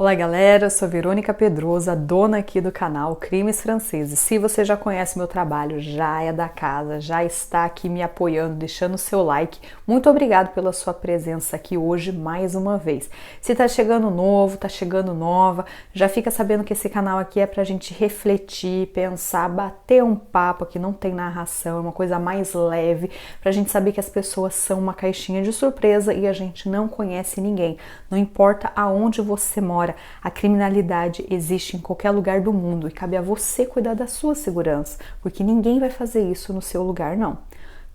Olá galera, eu sou Verônica Pedrosa, dona aqui do canal Crimes Franceses. Se você já conhece meu trabalho, já é da casa, já está aqui me apoiando, deixando o seu like, muito obrigado pela sua presença aqui hoje mais uma vez. Se tá chegando novo, tá chegando nova, já fica sabendo que esse canal aqui é pra gente refletir, pensar, bater um papo, aqui não tem narração, é uma coisa mais leve, pra gente saber que as pessoas são uma caixinha de surpresa e a gente não conhece ninguém. Não importa aonde você mora, a criminalidade existe em qualquer lugar do mundo e cabe a você cuidar da sua segurança, porque ninguém vai fazer isso no seu lugar, não.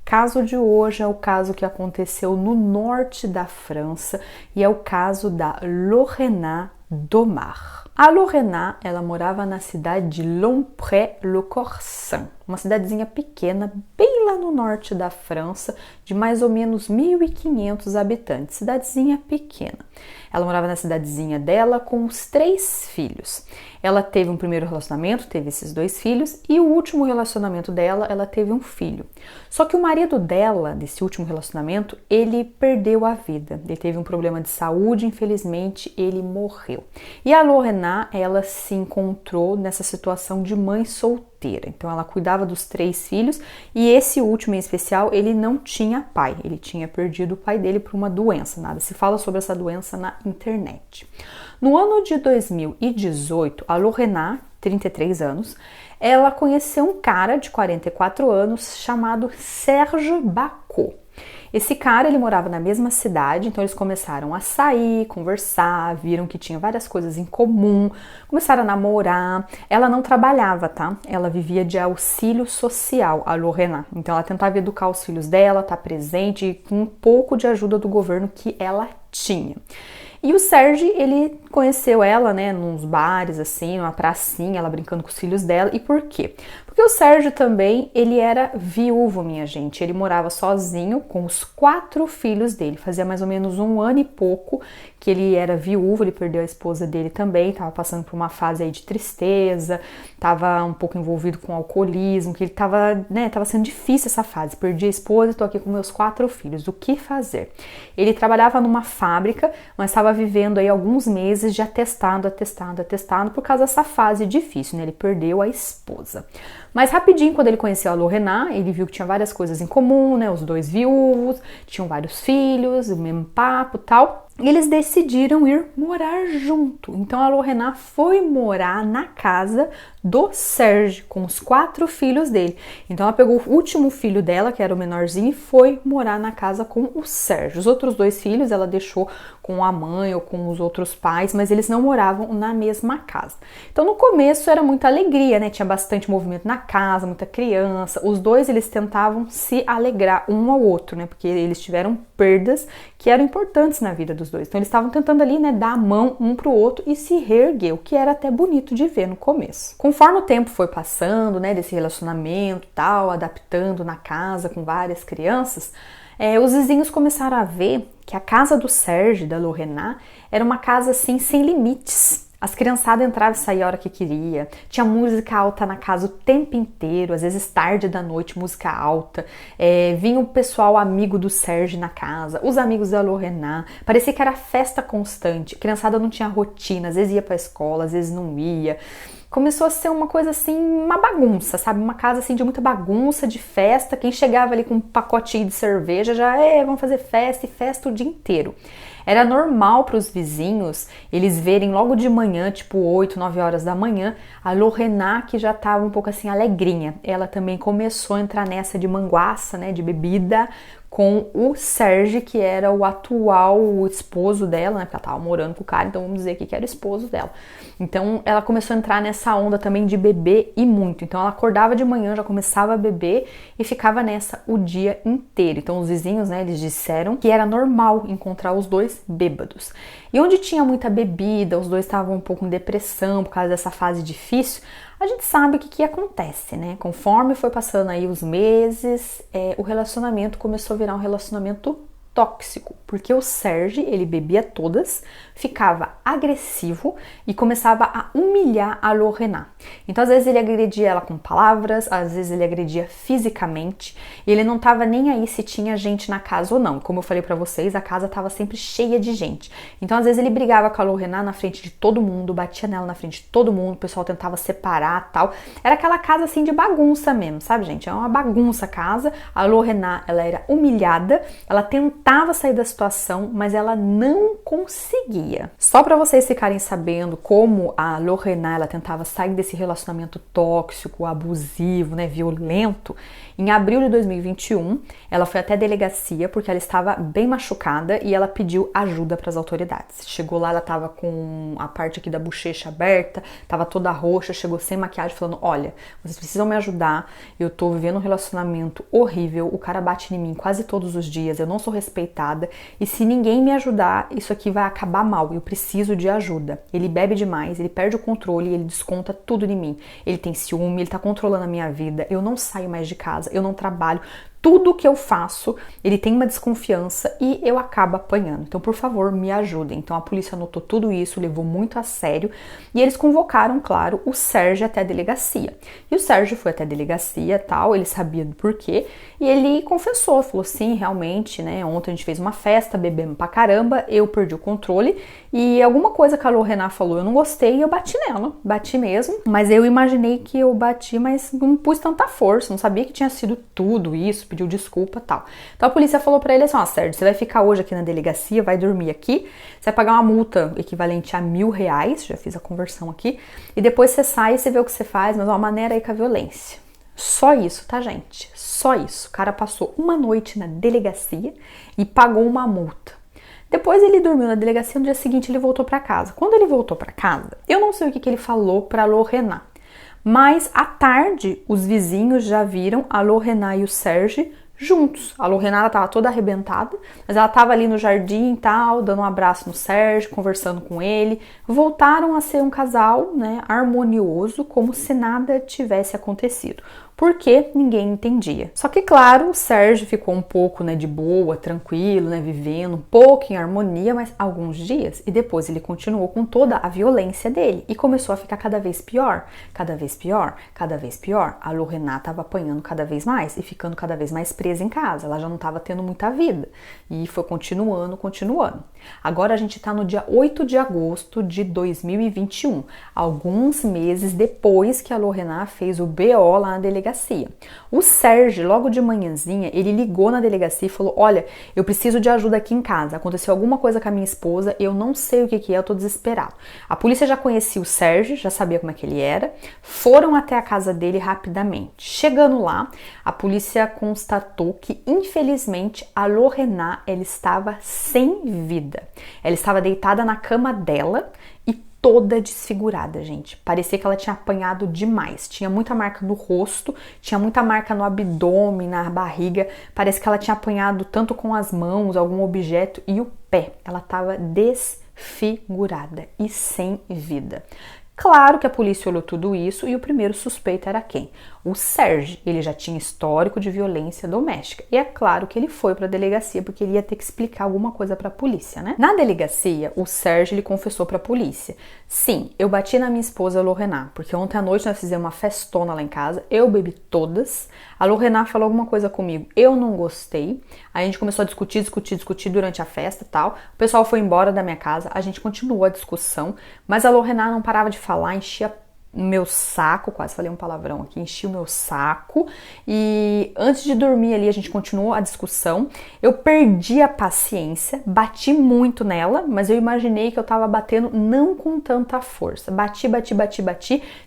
Caso de hoje é o caso que aconteceu no norte da França e é o caso da Lorena Domar. A Lorena, ela morava na cidade de Lompré-le-Corsan, uma cidadezinha pequena, bem lá no norte da França, de mais ou menos 1.500 habitantes, cidadezinha pequena. Ela morava na cidadezinha dela com os 3 filhos. Ela teve um primeiro relacionamento, teve esses 2 filhos, e o último relacionamento dela, ela teve um filho. Só que o marido dela, desse último relacionamento, ele perdeu a vida. Ele teve um problema de saúde, infelizmente, ele morreu. E a Lorena, ela se encontrou nessa situação de mãe solteira. Então ela cuidava dos 3 filhos e esse último em especial, ele não tinha pai. Ele tinha perdido o pai dele por uma doença. Nada se fala sobre essa doença na internet. No ano de 2018, a Lorena, 33 anos, ela conheceu um cara de 44 anos chamado Serge Bacot. Esse cara, ele morava na mesma cidade, então eles começaram a sair, conversar, viram que tinha várias coisas em comum, começaram a namorar. Ela não trabalhava, tá? Ela vivia de auxílio social, a Lorena. Então ela tentava educar os filhos dela, estar presente, com um pouco de ajuda do governo que ela tinha. E o Serge, ele conheceu ela, né, nos bares, assim, numa pracinha, ela brincando com os filhos dela. E por quê? Porque o Serge também, ele era viúvo, minha gente. Ele morava sozinho com os 4 filhos dele. Fazia mais ou menos 1 ano e pouco que ele era viúvo, ele perdeu a esposa dele também, tava passando por uma fase aí de tristeza, tava um pouco envolvido com alcoolismo, que ele tava, né, tava sendo difícil essa fase. Perdi a esposa e tô aqui com meus 4 filhos. O que fazer? Ele trabalhava numa fábrica, mas estava vivendo aí alguns meses de atestado por causa dessa fase difícil, né? Ele perdeu a esposa. Mas rapidinho, quando ele conheceu a Lorena, ele viu que tinha várias coisas em comum, né? Os 2 viúvos, tinham vários filhos, o mesmo papo e tal. E eles decidiram ir morar junto. Então a Lorena foi morar na casa do Serge, com os 4 filhos dele. Então ela pegou o último filho dela, que era o menorzinho, e foi morar na casa com o Serge. Os outros 2 filhos ela deixou com a mãe ou com os outros pais, mas eles não moravam na mesma casa. Então no começo era muita alegria, né? Tinha bastante movimento na casa, muita criança. Os 2 eles tentavam se alegrar um ao outro, né? Porque eles tiveram perdas que eram importantes na vida dos 2. Então eles estavam tentando ali, né, dar a mão um pro outro e se reerguer, o que era até bonito de ver no começo. Conforme o tempo foi passando, né, desse relacionamento tal, adaptando na casa com várias crianças, os vizinhos começaram a ver que a casa do Serge, da Lorena, era uma casa assim sem limites. As criançadas entravam e saíam a hora que queria, tinha música alta na casa o tempo inteiro, às vezes tarde da noite, música alta, vinha o pessoal amigo do Serge na casa, os amigos da Lorena, parecia que era festa constante, a criançada não tinha rotina, às vezes ia pra escola, às vezes não ia. Começou a ser uma coisa assim, uma bagunça, sabe? Uma casa assim de muita bagunça, de festa. Quem chegava ali com um pacotinho de cerveja já, vamos fazer festa e festa o dia inteiro. Era normal para os vizinhos eles verem logo de manhã, tipo 8, 9 horas da manhã, a Lorena, que já estava um pouco assim alegrinha. Ela também começou a entrar nessa de manguaça, né, de bebida, com o Serge, que era o atual esposo dela, né, porque ela tava morando com o cara, então vamos dizer aqui que era o esposo dela. Então ela começou a entrar nessa onda também de beber e muito. Então ela acordava de manhã, já começava a beber e ficava nessa o dia inteiro. Então os vizinhos, né, eles disseram que era normal encontrar os 2 bêbados. E onde tinha muita bebida, os 2 estavam um pouco em depressão por causa dessa fase difícil, a gente sabe o que acontece, né? Conforme foi passando aí os meses, o relacionamento começou a virar um relacionamento tóxico, porque o Sérgio, ele bebia todas, ficava agressivo e começava a humilhar a Lorena. Então, às vezes ele agredia ela com palavras, às vezes ele agredia fisicamente, e ele não tava nem aí se tinha gente na casa ou não. Como eu falei pra vocês, a casa tava sempre cheia de gente. Então, às vezes ele brigava com a Lorena na frente de todo mundo, batia nela na frente de todo mundo, o pessoal tentava separar, tal. Era aquela casa assim de bagunça mesmo, sabe, gente? É uma bagunça a casa. A Lorena, ela era humilhada, ela tentava sair da situação, mas ela não conseguia. Só para vocês ficarem sabendo como a Lorena, ela tentava sair desse relacionamento tóxico, abusivo, né, violento, em abril de 2021, ela foi até a delegacia porque ela estava bem machucada e ela pediu ajuda para as autoridades. Chegou lá, ela estava com a parte aqui da bochecha aberta, estava toda roxa, chegou sem maquiagem falando, olha, vocês precisam me ajudar, eu tô vivendo um relacionamento horrível, o cara bate em mim quase todos os dias, eu não sou respeitada e se ninguém me ajudar, isso aqui vai acabar mal, eu preciso de ajuda. Ele bebe demais, ele perde o controle, ele desconta tudo em mim. Ele tem ciúme, ele tá controlando a minha vida, eu não saio mais de casa, eu não trabalho, tudo que eu faço, ele tem uma desconfiança e eu acabo apanhando. Então, por favor, me ajudem. Então, a polícia anotou tudo isso, levou muito a sério e eles convocaram, claro, o Sérgio até a delegacia. E o Sérgio foi até a delegacia, tal, ele sabia do porquê e ele confessou, falou, sim, realmente, né, ontem a gente fez uma festa, bebemos pra caramba, eu perdi o controle e alguma coisa que a Lorena falou, eu não gostei e eu bati nela, bati mesmo, mas eu imaginei que eu bati, mas não pus tanta força, não sabia que tinha sido tudo isso, pediu desculpa e tal. Então a polícia falou pra ele assim, ó, Sérgio, você vai ficar hoje aqui na delegacia, vai dormir aqui, você vai pagar uma multa equivalente a R$1.000, já fiz a conversão aqui, e depois você sai e você vê o que você faz, mas uma maneira aí com a violência. Só isso, tá, gente? Só isso. O cara passou uma noite na delegacia e pagou uma multa. Depois ele dormiu na delegacia, no dia seguinte ele voltou pra casa. Quando ele voltou pra casa, eu não sei o que ele falou pra Lorena, mas à tarde os vizinhos já viram a Lorena e o Sérgio juntos. A Lorena estava toda arrebentada, mas ela estava ali no jardim e tal, dando um abraço no Sérgio, conversando com ele. Voltaram a ser um casal, né, harmonioso, como se nada tivesse acontecido. Porque ninguém entendia. Só que, claro, o Sérgio ficou um pouco, né, de boa, tranquilo, né, vivendo um pouco em harmonia, mas alguns dias. E depois ele continuou com toda a violência dele e começou a ficar cada vez pior, cada vez pior, cada vez pior. A Lorena estava apanhando cada vez mais e ficando cada vez mais presa em casa. Ela já não estava tendo muita vida. E foi continuando. Agora a gente está no dia 8 de agosto de 2021, alguns meses depois que a Lorena fez o BO lá na delegacia. O Sérgio, logo de manhãzinha, ele ligou na delegacia e falou, olha, eu preciso de ajuda aqui em casa, aconteceu alguma coisa com a minha esposa, eu não sei o que é, eu tô desesperado. A polícia já conhecia o Sérgio, já sabia como é que ele era, foram até a casa dele rapidamente. Chegando lá, a polícia constatou que, infelizmente, a Lorena, ela estava sem vida. Ela estava deitada na cama dela e toda desfigurada, gente. Parecia que ela tinha apanhado demais. Tinha muita marca no rosto, tinha muita marca no abdômen, na barriga. Parece que ela tinha apanhado tanto com as mãos, algum objeto e o pé. Ela estava desfigurada e sem vida. Claro que a polícia olhou tudo isso e o primeiro suspeito era quem? O Sérgio. Ele já tinha histórico de violência doméstica. E é claro que ele foi para a delegacia porque ele ia ter que explicar alguma coisa para a polícia, né? Na delegacia, o Sérgio ele confessou para a polícia. Sim, eu bati na minha esposa Lorena, porque ontem à noite nós fizemos uma festona lá em casa, eu bebi todas. A Lorena falou alguma coisa comigo, eu não gostei. Aí a gente começou a discutir durante a festa e tal. O pessoal foi embora da minha casa, a gente continuou a discussão, mas a Lorena não parava de falar, enchia meu saco, quase falei um palavrão aqui, enchi o meu saco e antes de dormir ali a gente continuou a discussão, eu perdi a paciência, bati muito nela, mas eu imaginei que eu tava batendo não com tanta força, bati,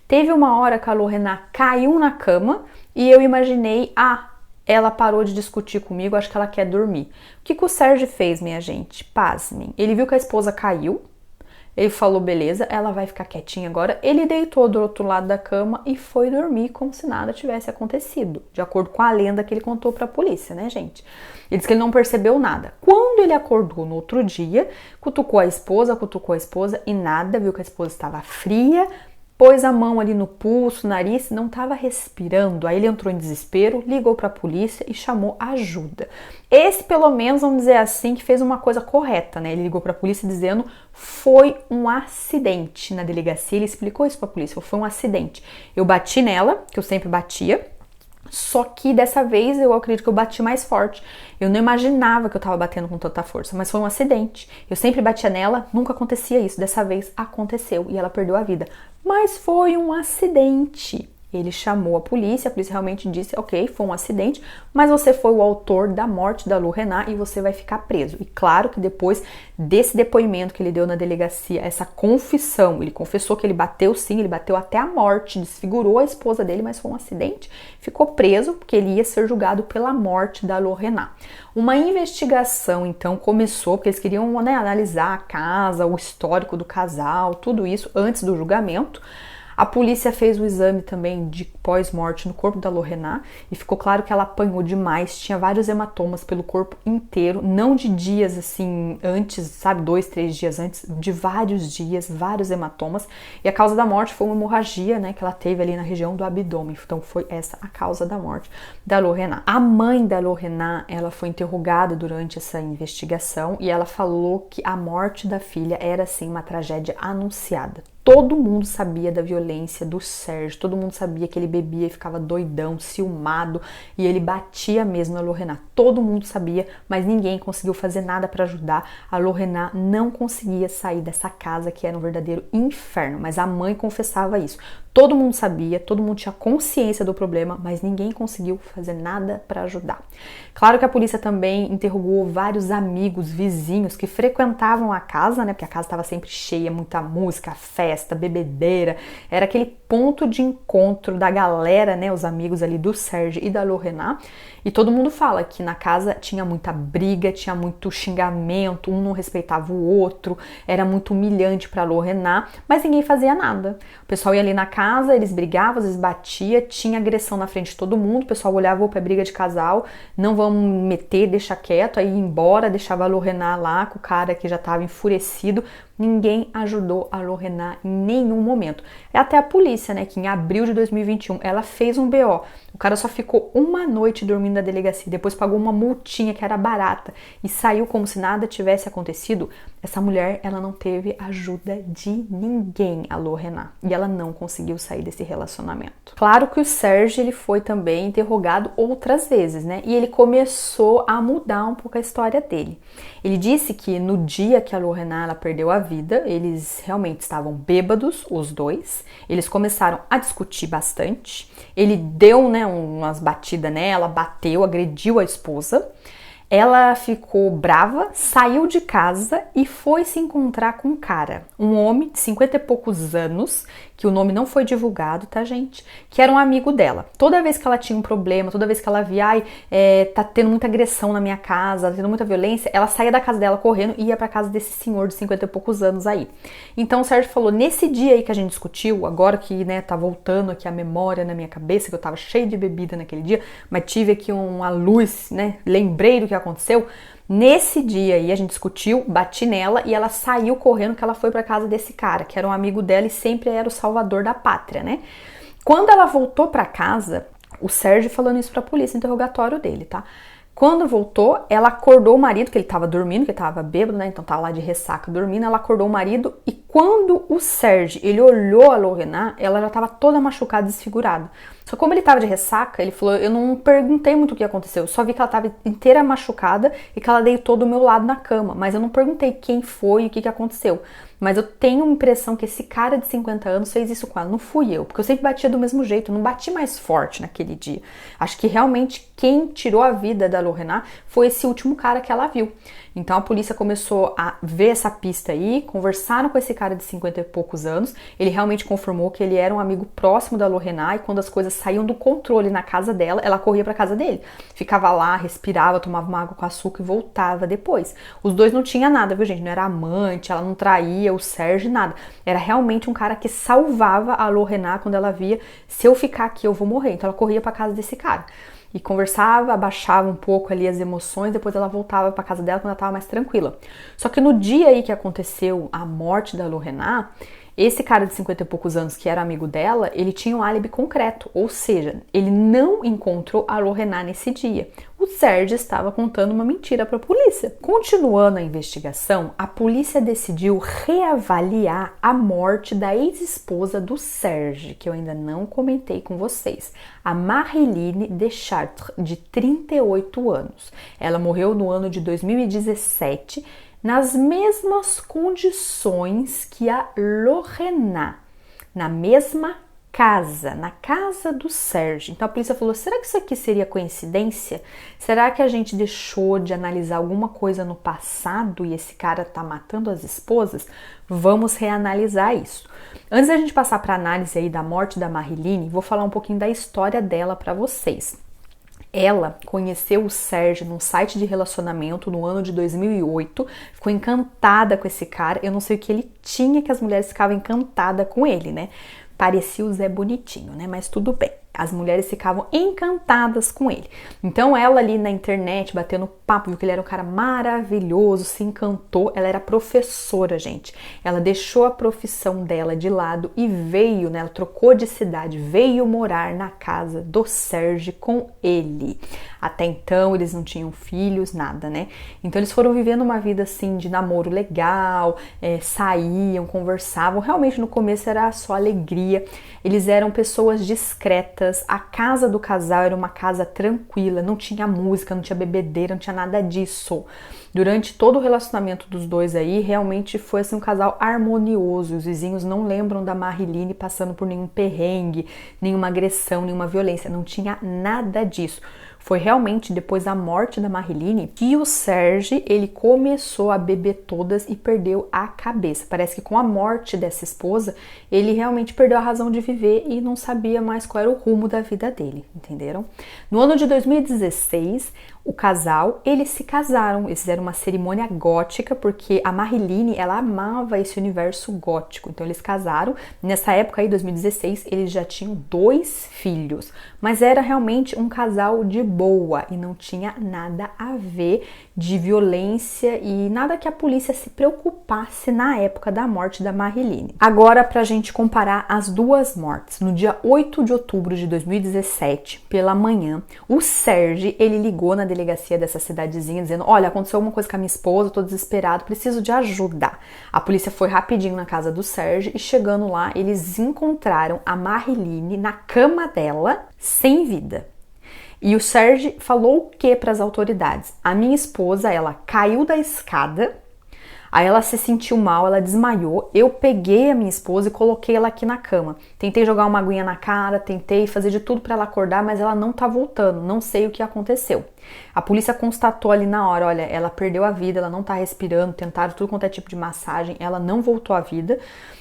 teve uma hora que a Lorena caiu na cama e eu imaginei, ela parou de discutir comigo, acho que ela quer dormir. O que o Sérgio fez, minha gente? Pasmem, ele viu que a esposa caiu, ele falou, beleza, ela vai ficar quietinha agora. Ele deitou do outro lado da cama e foi dormir como se nada tivesse acontecido. De acordo com a lenda que ele contou pra polícia, né, gente? Ele disse que ele não percebeu nada. Quando ele acordou no outro dia, cutucou a esposa e nada, viu que a esposa estava fria, pôs a mão ali no pulso, nariz, não estava respirando. Aí ele entrou em desespero, ligou para a polícia e chamou ajuda. Esse, pelo menos, vamos dizer assim, que fez uma coisa correta, né? Ele ligou para a polícia dizendo foi um acidente. Na delegacia ele explicou isso para a polícia, foi um acidente. Eu bati nela, que eu sempre batia, só que dessa vez eu acredito que eu bati mais forte. Eu não imaginava que eu tava batendo com tanta força, mas foi um acidente. Eu sempre batia nela, nunca acontecia isso. Dessa vez aconteceu e ela perdeu a vida. Mas foi um acidente. Ele chamou a polícia realmente disse, ok, foi um acidente, mas você foi o autor da morte da Lu Renat e você vai ficar preso. E claro que depois desse depoimento que ele deu na delegacia, essa confissão, ele confessou que ele bateu sim, ele bateu até a morte, desfigurou a esposa dele, mas foi um acidente, ficou preso porque ele ia ser julgado pela morte da Lu Renat. Uma investigação então começou, porque eles queriam, né, analisar a casa, o histórico do casal, tudo isso antes do julgamento. A polícia fez o exame também de pós-morte no corpo da Lu Renat e ficou claro que ela apanhou demais, tinha vários hematomas pelo corpo inteiro, não de dias assim antes, sabe, 2, 3 dias antes, de vários dias, vários hematomas. E a causa da morte foi uma hemorragia, né, que ela teve ali na região do abdômen. Então foi essa a causa da morte da Lu Renat. A mãe da Lu Renat, ela foi interrogada durante essa investigação e ela falou que a morte da filha era assim uma tragédia anunciada. Todo mundo sabia da violência do Sérgio, todo mundo sabia que ele bebia e ficava doidão, ciumado, e ele batia mesmo na Lu Renat. Todo mundo sabia, mas ninguém conseguiu fazer nada para ajudar. A Lu Renat não conseguia sair dessa casa que era um verdadeiro inferno, mas a mãe confessava isso. Todo mundo sabia, todo mundo tinha consciência do problema, mas ninguém conseguiu fazer nada para ajudar. Claro que a polícia também interrogou vários amigos, vizinhos que frequentavam a casa, né? Porque a casa estava sempre cheia, muita música, festa, bebedeira. Era aquele ponto de encontro da galera, né? Os amigos ali do Sérgio e da Lu Renat. E todo mundo fala que na casa tinha muita briga, tinha muito xingamento, um não respeitava o outro, era muito humilhante para Lu Renat, mas ninguém fazia nada. O pessoal ia ali na casa, eles brigavam, às vezes batia, tinha agressão na frente de todo mundo, o pessoal olhava, opa, é briga de casal, não vamos meter, deixa quieto, aí ia embora, deixava a Lu Renat lá com o cara que já estava enfurecido. Ninguém ajudou a Lu Renat em nenhum momento. É até a polícia, né, que em abril de 2021, ela fez um BO. O cara só ficou uma noite dormindo na delegacia, depois pagou uma multinha que era barata e saiu como se nada tivesse acontecido. Essa mulher, ela não teve ajuda de ninguém, a Lu Renat, e ela não conseguiu sair desse relacionamento. Claro que o Sérgio, ele foi também interrogado outras vezes, né, e ele começou a mudar um pouco a história dele. Ele disse que no dia que a Lu Renat, ela perdeu a vida, eles realmente estavam bêbados, os dois, eles começaram a discutir bastante, ele deu, né, umas batidas nela, bateu, agrediu a esposa. Ela ficou brava, saiu de casa e foi se encontrar com um cara, um homem de 50 e poucos anos, que o nome não foi divulgado, tá, gente? Que era um amigo dela. Toda vez que ela tinha um problema, toda vez que ela via, tá tendo muita agressão na minha casa, tá tendo muita violência, ela saía da casa dela correndo e ia pra casa desse senhor de 50 e poucos anos aí. Então o Sérgio falou, nesse dia aí que a gente discutiu, agora que, né, tá voltando aqui a memória na minha cabeça, que eu tava cheia de bebida naquele dia, mas tive aqui uma luz, né, lembrei do que aconteceu. Nesse dia aí a gente discutiu, bati nela e ela saiu correndo que ela foi para casa desse cara, que era um amigo dela e sempre era o salvador da pátria, né? Quando ela voltou para casa, o Sérgio falando isso para a polícia, interrogatório dele, tá? Quando voltou, ela acordou o marido, que ele tava dormindo, que ele tava bêbado, né? Então tava lá de ressaca dormindo, ela acordou o marido e quando o Sérgio, ele olhou a Lu Renat, ela já tava toda machucada, desfigurada. Só como ele tava de ressaca, ele falou, eu não perguntei muito o que aconteceu, eu só vi que ela tava inteira machucada e que ela deitou do meu lado na cama, mas eu não perguntei quem foi e o que aconteceu. Mas eu tenho a impressão que esse cara de 50 anos fez isso com ela, não fui eu, porque eu sempre batia do mesmo jeito, eu não bati mais forte naquele dia. Acho que realmente quem tirou a vida da Lu Renat foi esse último cara que ela viu. Então a polícia começou a ver essa pista aí, conversaram com esse cara de 50 e poucos anos, ele realmente confirmou que ele era um amigo próximo da Lu Renat e quando as coisas saíam do controle na casa dela, ela corria pra casa dele. Ficava lá, respirava, tomava uma água com açúcar e voltava depois. Os dois não tinham nada, viu, gente? Não era amante, ela não traía o Sérgio, nada. Era realmente um cara que salvava a Lu Renat quando ela via, se eu ficar aqui eu vou morrer. Então ela corria pra casa desse cara. E conversava, abaixava um pouco ali as emoções, depois ela voltava para casa dela quando ela estava mais tranquila. Só que no dia aí que aconteceu a morte da Lu Renat, Esse cara de 50 e poucos anos, que era amigo dela, ele tinha um álibi concreto, ou seja, ele não encontrou a Lorena nesse dia. O Serge estava contando uma mentira para a polícia. Continuando a investigação, a polícia decidiu reavaliar a morte da ex-esposa do Serge, que eu ainda não comentei com vocês, a Marilyn Deschartres, de 38 anos. Ela morreu no ano de 2017, nas mesmas condições que a Lorena, na mesma casa, na casa do Serge. Então a polícia falou, será que isso aqui seria coincidência? Será que a gente deixou de analisar alguma coisa no passado e esse cara tá matando as esposas? Vamos reanalisar isso. Antes da gente passar para a análise aí da morte da Marilyn, vou falar um pouquinho da história dela para vocês. Ela conheceu o Serge num site de relacionamento no ano de 2008, ficou encantada com esse cara. Eu não sei o que ele tinha que as mulheres ficavam encantadas com ele, né? Parecia o Zé Bonitinho, né? Mas tudo bem. As mulheres ficavam encantadas com ele. Então ela ali na internet, batendo papo, viu que ele era um cara maravilhoso, se encantou. Ela era professora, gente. Ela deixou a profissão dela de lado e veio, né? Ela trocou de cidade, veio morar na casa do Serge com ele. Até então eles não tinham filhos, nada, né? Então eles foram vivendo uma vida assim de namoro legal, saíam, conversavam. Realmente no começo era só alegria. Eles eram pessoas discretas. A casa do casal era uma casa tranquila, não tinha música, não tinha bebedeira, não tinha nada disso. Durante todo o relacionamento dos dois aí, realmente foi assim um casal harmonioso. Os vizinhos não lembram da Marilyn passando por nenhum perrengue, nenhuma agressão, nenhuma violência. Não tinha nada disso. Foi realmente depois da morte da Marilyn que o Serge, ele começou a beber todas e perdeu a cabeça. Parece que com a morte dessa esposa, ele realmente perdeu a razão de viver e não sabia mais qual era o rumo da vida dele, entenderam? No ano de 2016, o casal, eles se casaram, eles fizeram uma cerimônia gótica, porque a Marilyn, ela amava esse universo gótico, então eles casaram. Nessa época aí, 2016, eles já tinham 2 filhos, mas era realmente um casal de boa e não tinha nada a ver de violência e nada que a polícia se preocupasse na época da morte da Marilyn. Agora, pra gente comparar as duas mortes, no dia 8 de outubro de 2017, pela manhã, o Serge, ele ligou na delegacia dessa cidadezinha dizendo, olha, aconteceu alguma coisa com a minha esposa, tô desesperado, preciso de ajuda. A polícia foi rapidinho na casa do Serge e chegando lá, eles encontraram a Marilyn na cama dela, sem vida. E o Serge falou o que para as autoridades? A minha esposa, ela caiu da escada, aí ela se sentiu mal, ela desmaiou, eu peguei a minha esposa e coloquei ela aqui na cama. Tentei jogar uma aguinha na cara, tentei fazer de tudo para ela acordar, mas ela não tá voltando, não sei o que aconteceu. A polícia constatou ali na hora, olha, ela perdeu a vida, ela não tá respirando, tentaram tudo quanto é tipo de massagem, ela não voltou à vida.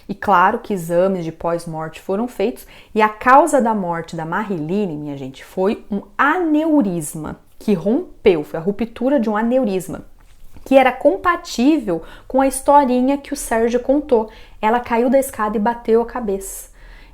E claro que exames de pós-morte foram feitos e a causa da morte da Marilyn, minha gente, foi um aneurisma que rompeu, foi a ruptura de um aneurisma, que era compatível com a historinha que o Serge contou. Ela caiu da escada e bateu a cabeça.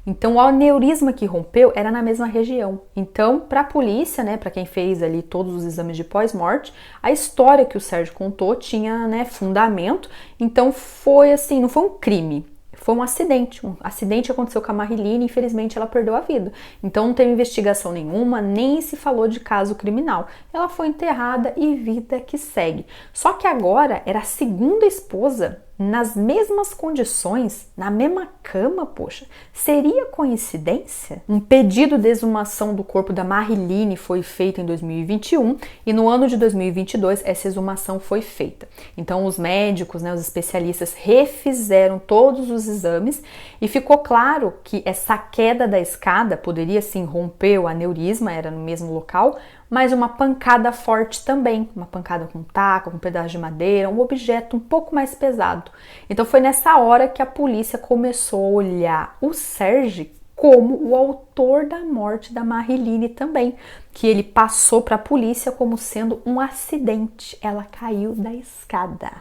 Então, o aneurisma que rompeu era na mesma região. Então, para a polícia, né, para quem fez ali todos os exames de pós-morte, a história que o Serge contou tinha, né, fundamento. Então, foi assim, não foi um crime. Foi um acidente. Um acidente aconteceu com a Marilyn e infelizmente ela perdeu a vida. Então não teve investigação nenhuma, nem se falou de caso criminal. Ela foi enterrada e vida que segue. Só que agora era a segunda esposa nas mesmas condições, na mesma cama, poxa. Seria coincidência? Um pedido de exumação do corpo da Marilyn foi feito em 2021 e no ano de 2022 essa exumação foi feita. Então os médicos, né, os especialistas refizeram todos os exames e ficou claro que essa queda da escada poderia sim romper o aneurisma, era no mesmo local, mas uma pancada forte também, uma pancada com taco, com um pedaço de madeira, um objeto um pouco mais pesado. Então foi nessa hora que a polícia começou a olhar o Serge como o autor autor da morte da Marilyn também, que ele passou para a polícia como sendo um acidente. Ela caiu da escada.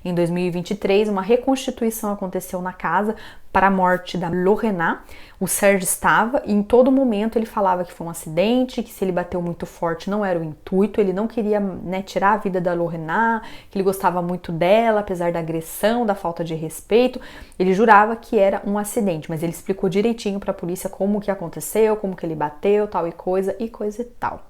Em 2023, uma reconstituição aconteceu na casa para a morte da Lorena. O Serge estava e em todo momento ele falava que foi um acidente, que se ele bateu muito forte não era o intuito, ele não queria, né, tirar a vida da Lorena, que ele gostava muito dela, apesar da agressão, da falta de respeito. Ele jurava que era um acidente, mas ele explicou direitinho para a polícia como que aconteceu, como que ele bateu, tal e coisa e tal.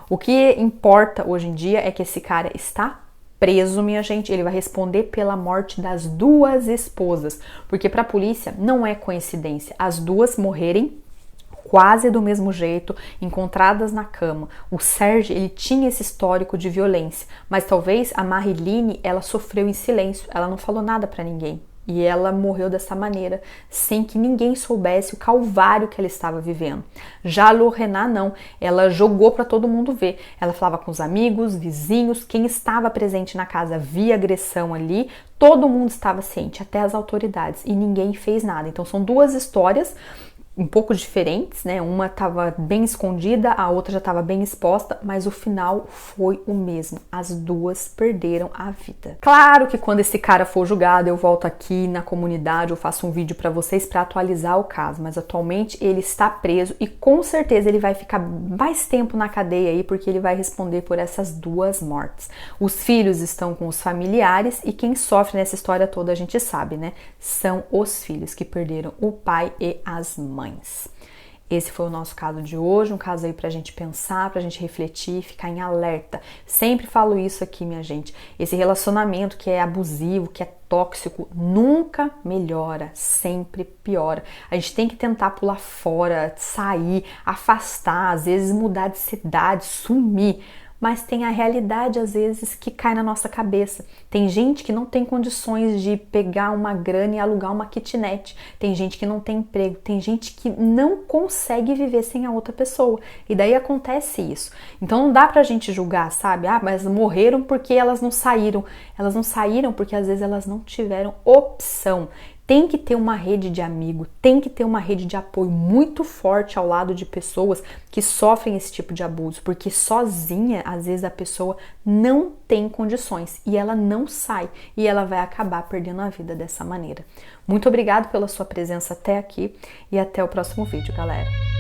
O que importa hoje em dia é que esse cara está preso, minha gente. Ele vai responder pela morte das duas esposas, porque para a polícia não é coincidência as duas morrerem quase do mesmo jeito, encontradas na cama. O Serge, ele tinha esse histórico de violência, mas talvez a Marilyn, ela sofreu em silêncio, ela não falou nada para ninguém. E ela morreu dessa maneira, sem que ninguém soubesse o calvário que ela estava vivendo. Já a Lorena não, ela jogou para todo mundo ver. Ela falava com os amigos, vizinhos, quem estava presente na casa via agressão ali, todo mundo estava ciente, até as autoridades, e ninguém fez nada. Então são duas histórias um pouco diferentes, né? Uma estava bem escondida, a outra já estava bem exposta, mas o final foi o mesmo. As duas perderam a vida. Claro que quando esse cara for julgado, eu volto aqui na comunidade, eu faço um vídeo para vocês para atualizar o caso, mas atualmente ele está preso e com certeza ele vai ficar mais tempo na cadeia aí, porque ele vai responder por essas duas mortes. Os filhos estão com os familiares e quem sofre nessa história toda a gente sabe, né? São os filhos que perderam o pai e as mães. Esse foi o nosso caso de hoje, um caso aí pra gente pensar, pra gente refletir, ficar em alerta. Sempre falo isso aqui, minha gente. Esse relacionamento que é abusivo, que é tóxico, nunca melhora, sempre piora. A gente tem que tentar pular fora, sair, afastar, às vezes mudar de cidade, sumir. Mas tem a realidade, às vezes, que cai na nossa cabeça. Tem gente que não tem condições de pegar uma grana e alugar uma kitnet. Tem gente que não tem emprego. Tem gente que não consegue viver sem a outra pessoa. E daí acontece isso. Então não dá pra gente julgar, sabe? Ah, mas morreram porque elas não saíram. Elas não saíram porque às vezes elas não tiveram opção. Tem que ter uma rede de amigo, tem que ter uma rede de apoio muito forte ao lado de pessoas que sofrem esse tipo de abuso, porque sozinha, às vezes, a pessoa não tem condições e ela não sai e ela vai acabar perdendo a vida dessa maneira. Muito obrigada pela sua presença até aqui e até o próximo vídeo, galera!